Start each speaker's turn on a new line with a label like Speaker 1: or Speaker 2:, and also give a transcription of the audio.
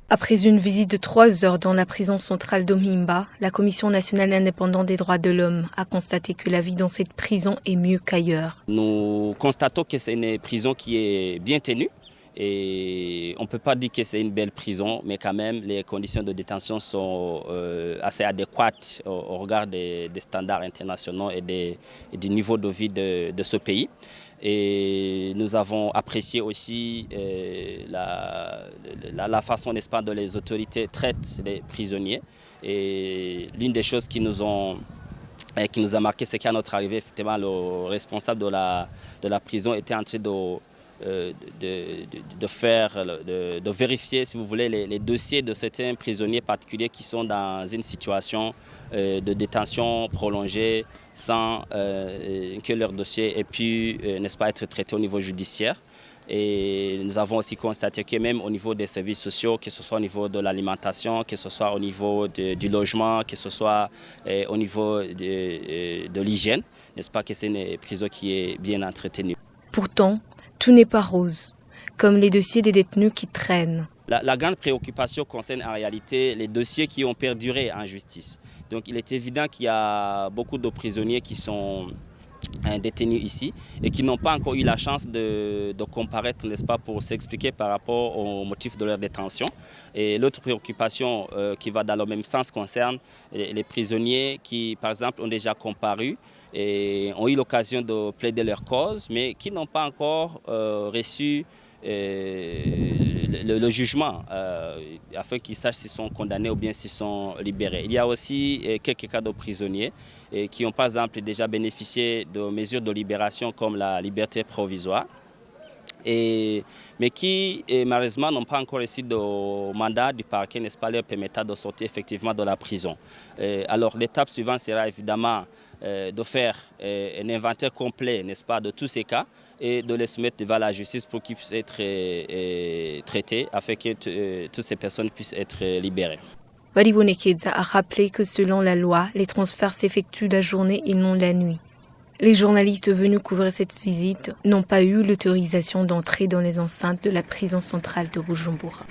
Speaker 1: Après une visite de 3 heures dans la prison centrale d'Omhimba, la Commission nationale indépendante des droits de l'homme a constaté que la vie dans cette prison est mieux qu'ailleurs.
Speaker 2: Nous constatons que c'est une prison qui est bien tenue. Et on ne peut pas dire que c'est une belle prison, mais quand même les conditions de détention sont assez adéquates au regard des standards internationaux et du niveau de vie de ce pays. Et nous avons apprécié aussi la façon, n'est-ce pas, dont les autorités traitent les prisonniers. Et l'une des choses qui nous a marqué, c'est qu'à notre arrivée, effectivement, le responsable de la prison était en train de vérifier, si vous voulez, les dossiers de certains prisonniers particuliers qui sont dans une situation de détention prolongée sans que leur dossier ait pu, n'est-ce pas, être traité au niveau judiciaire. Et nous avons aussi constaté que même au niveau des services sociaux, que ce soit au niveau de l'alimentation, que ce soit au niveau du logement, que ce soit au niveau de l'hygiène, n'est-ce pas, que c'est une prison qui est bien entretenue.
Speaker 1: Pourtant, tout n'est pas rose, comme les dossiers des détenus qui traînent.
Speaker 2: La grande préoccupation concerne en réalité les dossiers qui ont perduré en justice. Donc il est évident qu'il y a beaucoup de prisonniers qui sont détenus ici et qui n'ont pas encore eu la chance de comparaître, n'est-ce pas, pour s'expliquer par rapport au motif de leur détention. Et l'autre préoccupation qui va dans le même sens concerne les prisonniers qui, par exemple, ont déjà comparu et ont eu l'occasion de plaider leur cause, mais qui n'ont pas encore reçu le jugement afin qu'ils sachent s'ils sont condamnés ou bien s'ils sont libérés. Il y a aussi quelques cas de prisonniers qui ont par exemple déjà bénéficié de mesures de libération comme la liberté provisoire, mais qui malheureusement n'ont pas encore reçu de mandat du parquet, n'est-ce pas, leur permettant de sortir effectivement de la prison. Alors l'étape suivante sera évidemment de faire un inventaire complet, n'est-ce pas, de tous ces cas et de les soumettre devant la justice pour qu'ils puissent être traités afin que toutes ces personnes puissent être libérées.
Speaker 1: Baribonekeza a rappelé que selon la loi, les transferts s'effectuent la journée et non la nuit. Les journalistes venus couvrir cette visite n'ont pas eu l'autorisation d'entrer dans les enceintes de la prison centrale de Bujumbura.